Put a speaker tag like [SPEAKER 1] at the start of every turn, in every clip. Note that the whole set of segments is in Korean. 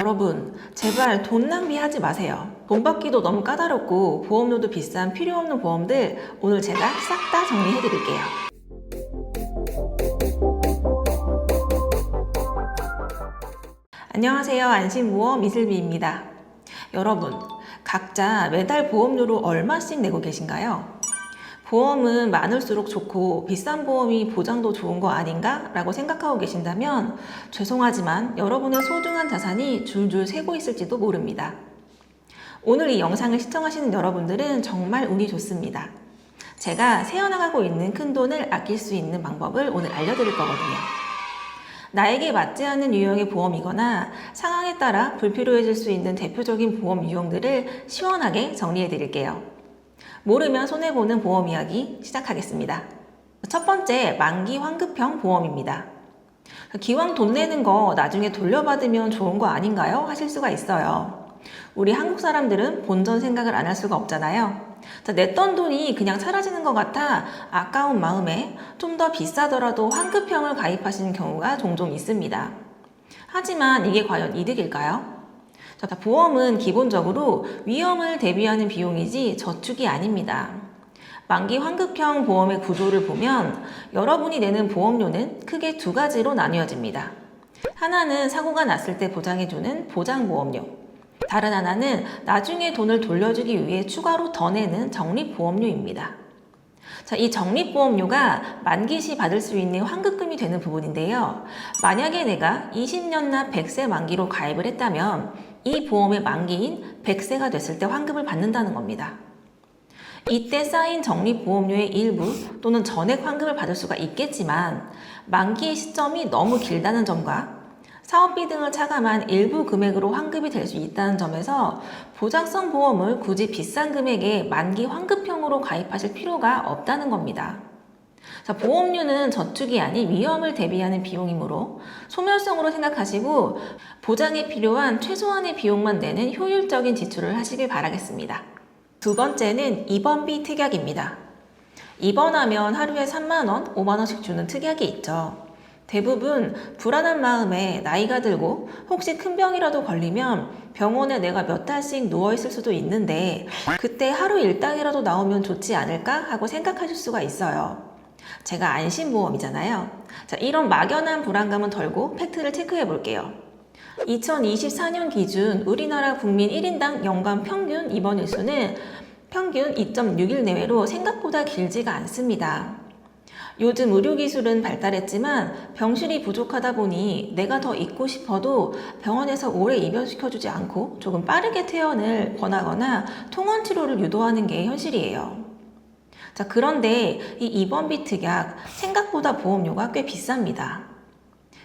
[SPEAKER 1] 여러분, 제발 돈 낭비하지 마세요. 돈 받기도 너무 까다롭고 보험료도 비싼 필요 없는 보험들 오늘 제가 싹 다 정리해 드릴게요. 안녕하세요. 안심보험 이슬비입니다. 여러분, 각자 매달 보험료로 얼마씩 내고 계신가요? 보험은 많을수록 좋고 비싼 보험이 보장도 좋은 거 아닌가? 라고 생각하고 계신다면 죄송하지만 여러분의 소중한 자산이 줄줄 새고 있을지도 모릅니다. 오늘 이 영상을 시청하시는 여러분들은 정말 운이 좋습니다. 제가 새어나가고 있는 큰돈을 아낄 수 있는 방법을 오늘 알려드릴 거거든요. 나에게 맞지 않는 유형의 보험이거나 상황에 따라 불필요해질 수 있는 대표적인 보험 유형들을 시원하게 정리해 드릴게요. 모르면 손해보는 보험 이야기 시작하겠습니다. 첫 번째, 만기 환급형 보험입니다. 기왕 돈 내는 거 나중에 돌려받으면 좋은 거 아닌가요? 하실 수가 있어요. 우리 한국 사람들은 본전 생각을 안 할 수가 없잖아요. 냈던 돈이 그냥 사라지는 것 같아 아까운 마음에 좀 더 비싸더라도 환급형을 가입하시는 경우가 종종 있습니다. 하지만 이게 과연 이득일까요? 보험은 기본적으로 위험을 대비하는 비용이지 저축이 아닙니다. 만기 환급형 보험의 구조를 보면 여러분이 내는 보험료는 크게 두 가지로 나뉘어집니다. 하나는 사고가 났을 때 보장해주는 보장보험료, 다른 하나는 나중에 돈을 돌려주기 위해 추가로 더 내는 적립보험료입니다. 이 적립보험료가 만기 시 받을 수 있는 환급금이 되는 부분인데요. 만약에 내가 20년 납 100세 만기로 가입을 했다면 이 보험의 만기인 100세가 됐을 때 환급을 받는다는 겁니다. 이때 쌓인 적립보험료의 일부 또는 전액 환급을 받을 수가 있겠지만 만기의 시점이 너무 길다는 점과 사업비 등을 차감한 일부 금액으로 환급이 될 수 있다는 점에서 보장성 보험을 굳이 비싼 금액의 만기 환급형으로 가입하실 필요가 없다는 겁니다. 보험료는 저축이 아닌 위험을 대비하는 비용이므로 소멸성으로 생각하시고 보장에 필요한 최소한의 비용만 내는 효율적인 지출을 하시길 바라겠습니다. 두 번째는 입원비 특약입니다. 입원하면 하루에 3만원, 5만원씩 주는 특약이 있죠. 대부분 불안한 마음에 나이가 들고 혹시 큰 병이라도 걸리면 병원에 내가 몇 달씩 누워있을 수도 있는데 그때 하루 일당이라도 나오면 좋지 않을까 하고 생각하실 수가 있어요. 제가 안심보험이잖아요. 이런 막연한 불안감은 덜고 팩트를 체크해 볼게요. 2024년 기준 우리나라 국민 1인당 연간 평균 입원 일수는 평균 2.6일 내외로 생각보다 길지가 않습니다. 요즘 의료기술은 발달했지만 병실이 부족하다 보니 내가 더 있고 싶어도 병원에서 오래 입원시켜주지 않고 조금 빠르게 퇴원을 권하거나 통원치료를 유도하는 게 현실이에요. 그런데 이 입원비 특약 생각보다 보험료가 꽤 비쌉니다.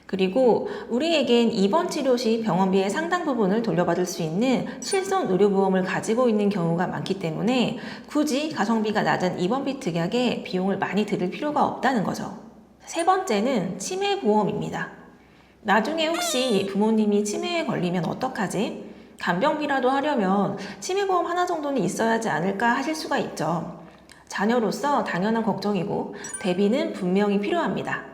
[SPEAKER 1] 그리고 우리에겐 입원 치료 시 병원비의 상당 부분을 돌려받을 수 있는 실손 의료보험을 가지고 있는 경우가 많기 때문에 굳이 가성비가 낮은 입원비 특약에 비용을 많이 들일 필요가 없다는 거죠. 세 번째는 치매보험입니다. 나중에 혹시 부모님이 치매에 걸리면 어떡하지? 간병비라도 하려면 치매보험 하나 정도는 있어야 하지 않을까 하실 수가 있죠. 자녀로서 당연한 걱정이고 대비는 분명히 필요합니다.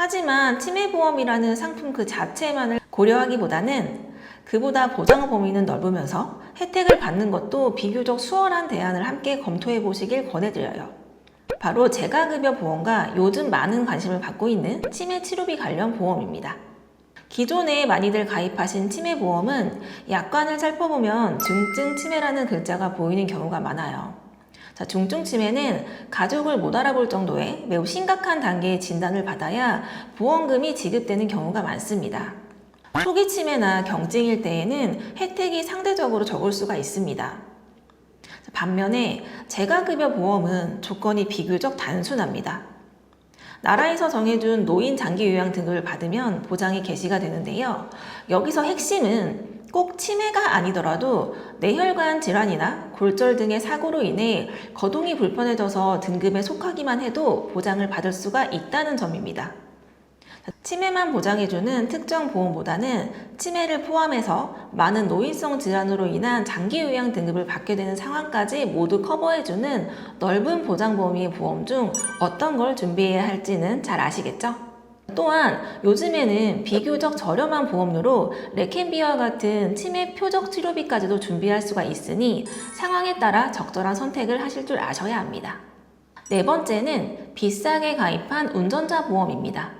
[SPEAKER 1] 하지만 치매보험이라는 상품 그 자체만을 고려하기보다는 그보다 보장 범위는 넓으면서 혜택을 받는 것도 비교적 수월한 대안을 함께 검토해 보시길 권해드려요. 바로 재가급여 보험과 요즘 많은 관심을 받고 있는 치매 치료비 관련 보험입니다. 기존에 많이들 가입하신 치매보험은 약관을 살펴보면 중증 치매라는 글자가 보이는 경우가 많아요. 중증 치매는 가족을 못 알아볼 정도의 매우 심각한 단계의 진단을 받아야 보험금이 지급되는 경우가 많습니다. 초기 치매나 경증일 때에는 혜택이 상대적으로 적을 수가 있습니다. 반면에 재가급여 보험은 조건이 비교적 단순합니다. 나라에서 정해준 노인 장기 요양 등급을 받으면 보장이 개시가 되는데요. 여기서 핵심은 꼭 치매가 아니더라도 뇌혈관 질환이나 골절 등의 사고로 인해 거동이 불편해져서 등급에 속하기만 해도 보장을 받을 수가 있다는 점입니다. 치매만 보장해주는 특정 보험보다는 치매를 포함해서 많은 노인성 질환으로 인한 장기 요양 등급을 받게 되는 상황까지 모두 커버해주는 넓은 보장 범위의 보험 중 어떤 걸 준비해야 할지는 잘 아시겠죠? 또한 요즘에는 비교적 저렴한 보험료로 레캔비와 같은 치매 표적 치료비까지도 준비할 수가 있으니 상황에 따라 적절한 선택을 하실 줄 아셔야 합니다. 네 번째는 비싸게 가입한 운전자 보험입니다.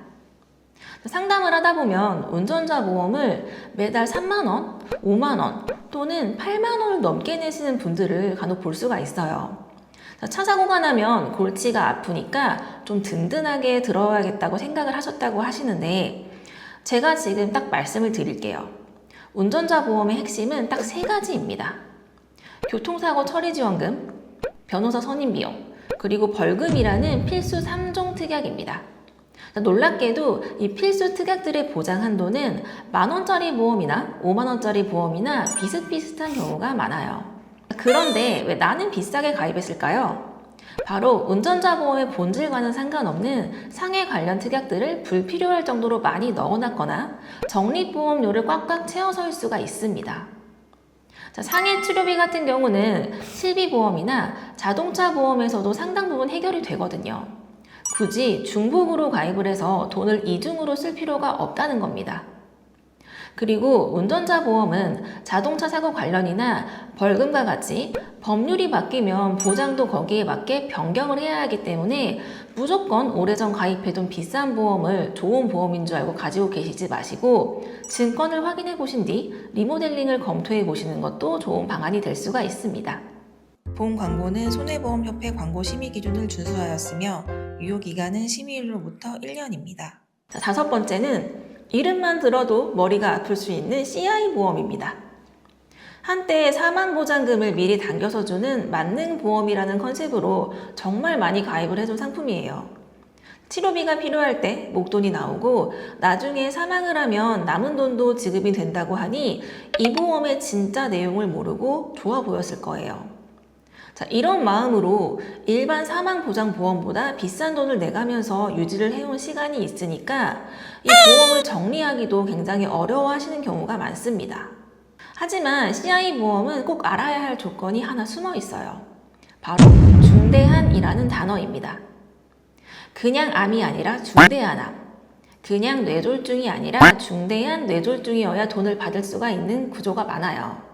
[SPEAKER 1] 상담을 하다 보면 운전자 보험을 매달 3만원, 5만원 또는 8만원을 넘게 내시는 분들을 간혹 볼 수가 있어요. 차 사고가 나면 골치가 아프니까 좀 든든하게 들어야겠다고 생각을 하셨다고 하시는데 제가 지금 딱 말씀을 드릴게요. 운전자 보험의 핵심은 딱 세 가지입니다. 교통사고 처리지원금, 변호사 선임비용, 그리고 벌금이라는 필수 3종 특약입니다. 놀랍게도 이 필수 특약들의 보장 한도는 만원짜리 보험이나 5만원짜리 보험이나 비슷비슷한 경우가 많아요. 그런데 왜 나는 비싸게 가입했을까요? 바로 운전자 보험의 본질과는 상관없는 상해 관련 특약들을 불필요할 정도로 많이 넣어놨거나 적립보험료를 꽉꽉 채워서일 수가 있습니다. 상해 치료비 같은 경우는 실비보험이나 자동차 보험에서도 상당 부분 해결이 되거든요. 굳이 중복으로 가입을 해서 돈을 이중으로 쓸 필요가 없다는 겁니다. 그리고 운전자 보험은 자동차 사고 관련이나 벌금과 같이 법률이 바뀌면 보장도 거기에 맞게 변경을 해야 하기 때문에 무조건 오래전 가입해둔 비싼 보험을 좋은 보험인 줄 알고 가지고 계시지 마시고 증권을 확인해 보신 뒤 리모델링을 검토해 보시는 것도 좋은 방안이 될 수가 있습니다.
[SPEAKER 2] 본 광고는 손해보험협회 광고 심의 기준을 준수하였으며 유효기간은 심의일로부터 1년입니다.
[SPEAKER 1] 다섯 번째는 이름만 들어도 머리가 아플 수 있는 CI 보험입니다. 한때 사망보장금을 미리 당겨서 주는 만능보험이라는 컨셉으로 정말 많이 가입을 해준 상품이에요. 치료비가 필요할 때 목돈이 나오고 나중에 사망을 하면 남은 돈도 지급이 된다고 하니 이 보험의 진짜 내용을 모르고 좋아 보였을 거예요. 이런 마음으로 일반 사망보장보험보다 비싼 돈을 내가면서 유지를 해온 시간이 있으니까 이 보험을 정리하기도 굉장히 어려워하시는 경우가 많습니다. 하지만 CI보험은 꼭 알아야 할 조건이 하나 숨어 있어요. 바로 중대한이라는 단어입니다. 그냥 암이 아니라 중대한 암, 그냥 뇌졸중이 아니라 중대한 뇌졸중이어야 돈을 받을 수가 있는 구조가 많아요.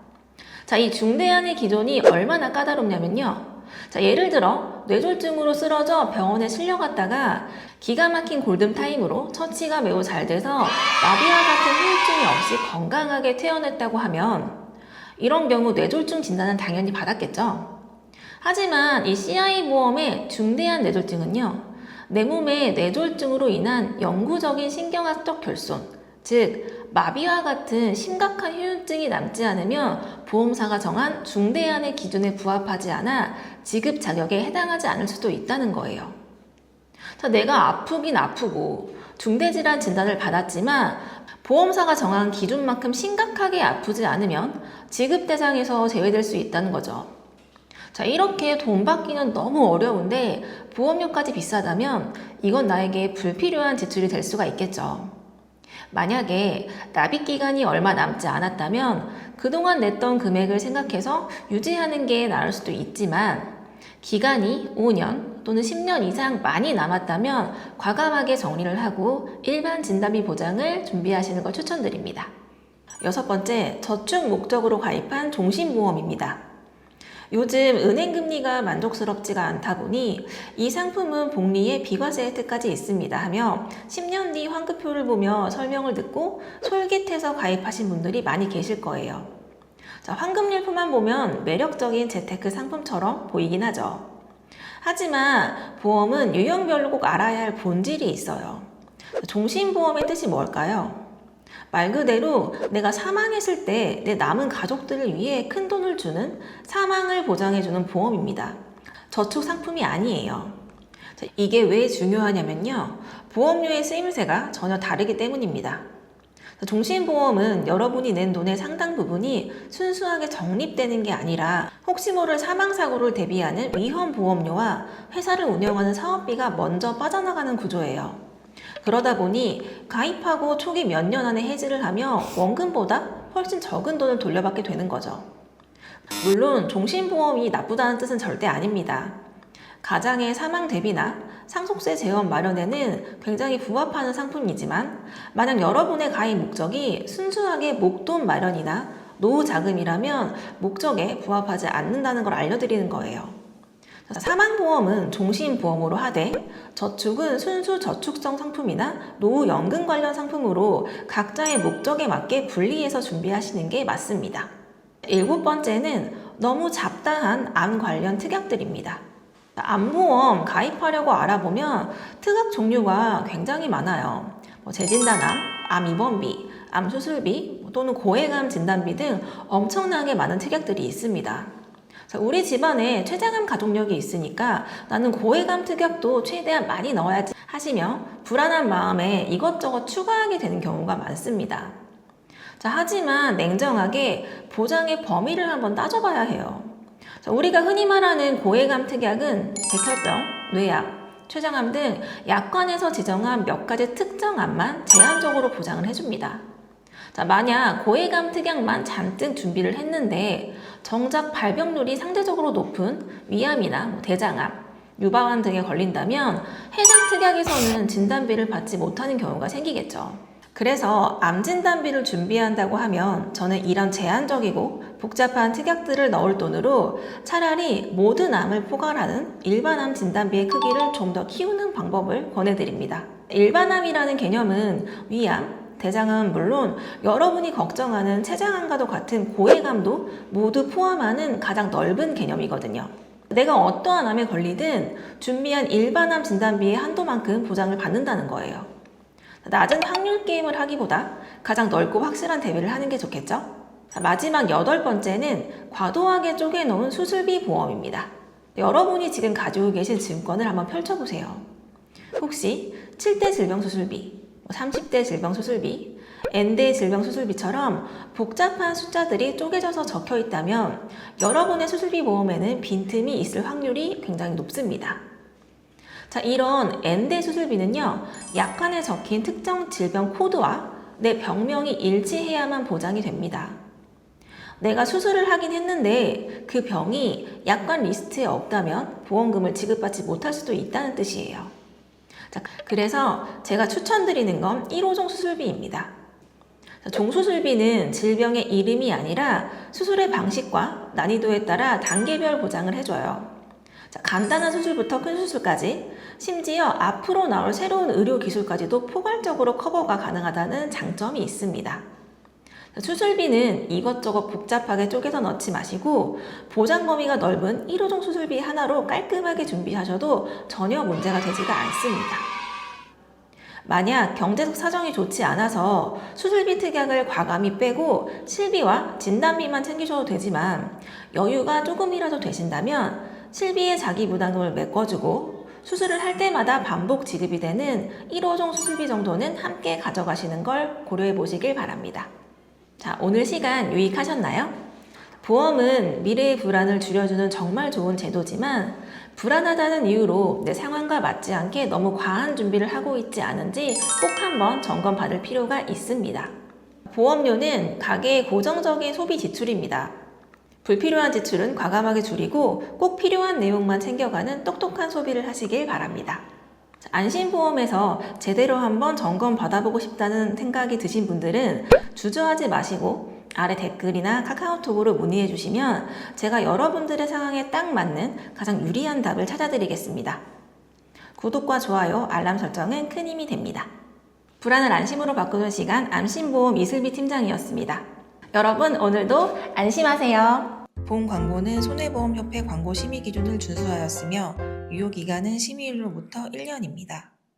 [SPEAKER 1] 이 중대한의 기존이 얼마나 까다롭냐면요. 예를 들어 뇌졸중으로 쓰러져 병원에 실려갔다가 기가 막힌 골든타임으로 처치가 매우 잘 돼서 마비와 같은 후유증이 없이 건강하게 퇴원했다고 하면 이런 경우 뇌졸중 진단은 당연히 받았겠죠. 하지만 이 CI보험의 중대한 뇌졸중은요. 내 몸에 뇌졸중으로 인한 영구적인 신경학적 결손, 즉 마비와 같은 심각한 후유증이 남지 않으면 보험사가 정한 중대한의 기준에 부합하지 않아 지급 자격에 해당하지 않을 수도 있다는 거예요. 내가 아프긴 아프고 중대질환 진단을 받았지만 보험사가 정한 기준만큼 심각하게 아프지 않으면 지급 대상에서 제외될 수 있다는 거죠. 이렇게 돈 받기는 너무 어려운데 보험료까지 비싸다면 이건 나에게 불필요한 지출이 될 수가 있겠죠. 만약에 납입 기간이 얼마 남지 않았다면 그동안 냈던 금액을 생각해서 유지하는 게 나을 수도 있지만 기간이 5년 또는 10년 이상 많이 남았다면 과감하게 정리를 하고 일반 진단비 보장을 준비하시는 걸 추천드립니다. 여섯 번째, 저축 목적으로 가입한 종신보험입니다. 요즘 은행 금리가 만족스럽지가 않다 보니 이 상품은 복리에 비과세 혜택까지 있습니다 하며 10년 뒤 환급표를 보며 설명을 듣고 솔깃해서 가입하신 분들이 많이 계실 거예요. 환급률표만 보면 매력적인 재테크 상품처럼 보이긴 하죠. 하지만 보험은 유형별로 꼭 알아야 할 본질이 있어요. 종신보험의 뜻이 뭘까요? 말 그대로 내가 사망했을 때 내 남은 가족들을 위해 큰 돈을 주는 사망을 보장해주는 보험입니다. 저축 상품이 아니에요. 이게 왜 중요하냐면요. 보험료의 쓰임새가 전혀 다르기 때문입니다. 종신보험은 여러분이 낸 돈의 상당 부분이 순수하게 적립되는 게 아니라 혹시 모를 사망사고를 대비하는 위험보험료와 회사를 운영하는 사업비가 먼저 빠져나가는 구조예요. 그러다 보니 가입하고 초기 몇 년 안에 해지를 하며 원금보다 훨씬 적은 돈을 돌려받게 되는 거죠. 물론 종신보험이 나쁘다는 뜻은 절대 아닙니다. 가장의 사망 대비나 상속세 제원 마련에는 굉장히 부합하는 상품이지만 만약 여러분의 가입 목적이 순수하게 목돈 마련이나 노후 자금이라면 목적에 부합하지 않는다는 걸 알려드리는 거예요. 사망보험은 종신보험으로 하되 저축은 순수 저축성 상품이나 노후연금 관련 상품으로 각자의 목적에 맞게 분리해서 준비하시는 게 맞습니다. 7번째는 너무 잡다한 암 관련 특약들입니다. 암보험 가입하려고 알아보면 특약 종류가 굉장히 많아요. 재진단암, 암 입원비, 암 수술비 또는 고해감 진단비 등 엄청나게 많은 특약들이 있습니다. 우리 집안에 췌장암 가족력이 있으니까 나는 고해감 특약도 최대한 많이 넣어야지 하시며 불안한 마음에 이것저것 추가하게 되는 경우가 많습니다. 하지만 냉정하게 보장의 범위를 한번 따져봐야 해요. 우리가 흔히 말하는 고해감 특약은 백혈병, 뇌암, 췌장암 등 약관에서 지정한 몇 가지 특정 암만 제한적으로 보장을 해줍니다. 만약 고해감 특약만 잔뜩 준비를 했는데 정작 발병률이 상대적으로 높은 위암이나 대장암, 유방암 등에 걸린다면 해당 특약에서는 진단비를 받지 못하는 경우가 생기겠죠. 그래서 암 진단비를 준비한다고 하면 저는 이런 제한적이고 복잡한 특약들을 넣을 돈으로 차라리 모든 암을 포괄하는 일반암 진단비의 크기를 좀 더 키우는 방법을 권해드립니다. 일반암이라는 개념은 위암, 대장암은 물론 여러분이 걱정하는 췌장암과도 같은 고해감도 모두 포함하는 가장 넓은 개념이거든요. 내가 어떠한 암에 걸리든 준비한 일반암 진단비의 한도만큼 보장을 받는다는 거예요. 낮은 확률 게임을 하기보다 가장 넓고 확실한 대비를 하는 게 좋겠죠? 마지막 8번째는 과도하게 쪼개놓은 수술비 보험입니다. 여러분이 지금 가지고 계신 증권을 한번 펼쳐보세요. 혹시 7대 질병수술비, 30대 질병수술비, N대 질병수술비처럼 복잡한 숫자들이 쪼개져서 적혀 있다면 여러분의 수술비 보험에는 빈틈이 있을 확률이 굉장히 높습니다. 이런 N대 수술비는요, 약관에 적힌 특정 질병 코드와 내 병명이 일치해야만 보장이 됩니다. 내가 수술을 하긴 했는데 그 병이 약관 리스트에 없다면 보험금을 지급받지 못할 수도 있다는 뜻이에요. 그래서 제가 추천드리는 건 1호종 수술비입니다. 종수술비는 질병의 이름이 아니라 수술의 방식과 난이도에 따라 단계별 보장을 해줘요. 간단한 수술부터 큰 수술까지, 심지어 앞으로 나올 새로운 의료 기술까지도 포괄적으로 커버가 가능하다는 장점이 있습니다. 수술비는 이것저것 복잡하게 쪼개서 넣지 마시고 보장 범위가 넓은 1호종 수술비 하나로 깔끔하게 준비하셔도 전혀 문제가 되지가 않습니다. 만약 경제적 사정이 좋지 않아서 수술비 특약을 과감히 빼고 실비와 진단비만 챙기셔도 되지만 여유가 조금이라도 되신다면 실비의 자기부담금을 메꿔주고 수술을 할 때마다 반복 지급이 되는 1호종 수술비 정도는 함께 가져가시는 걸 고려해 보시길 바랍니다. 오늘 시간 유익하셨나요? 보험은 미래의 불안을 줄여주는 정말 좋은 제도지만 불안하다는 이유로 내 상황과 맞지 않게 너무 과한 준비를 하고 있지 않은지 꼭 한번 점검받을 필요가 있습니다. 보험료는 가계의 고정적인 소비 지출입니다. 불필요한 지출은 과감하게 줄이고 꼭 필요한 내용만 챙겨가는 똑똑한 소비를 하시길 바랍니다. 안심보험에서 제대로 한번 점검 받아보고 싶다는 생각이 드신 분들은 주저하지 마시고 아래 댓글이나 카카오톡으로 문의해 주시면 제가 여러분들의 상황에 딱 맞는 가장 유리한 답을 찾아드리겠습니다. 구독과 좋아요, 알람 설정은 큰 힘이 됩니다. 불안을 안심으로 바꾸는 시간, 안심보험 이슬비 팀장이었습니다. 여러분 오늘도 안심하세요.
[SPEAKER 2] 본 광고는 손해보험협회 광고 심의 기준을 준수하였으며 유효기간은 심의일로부터 1년입니다.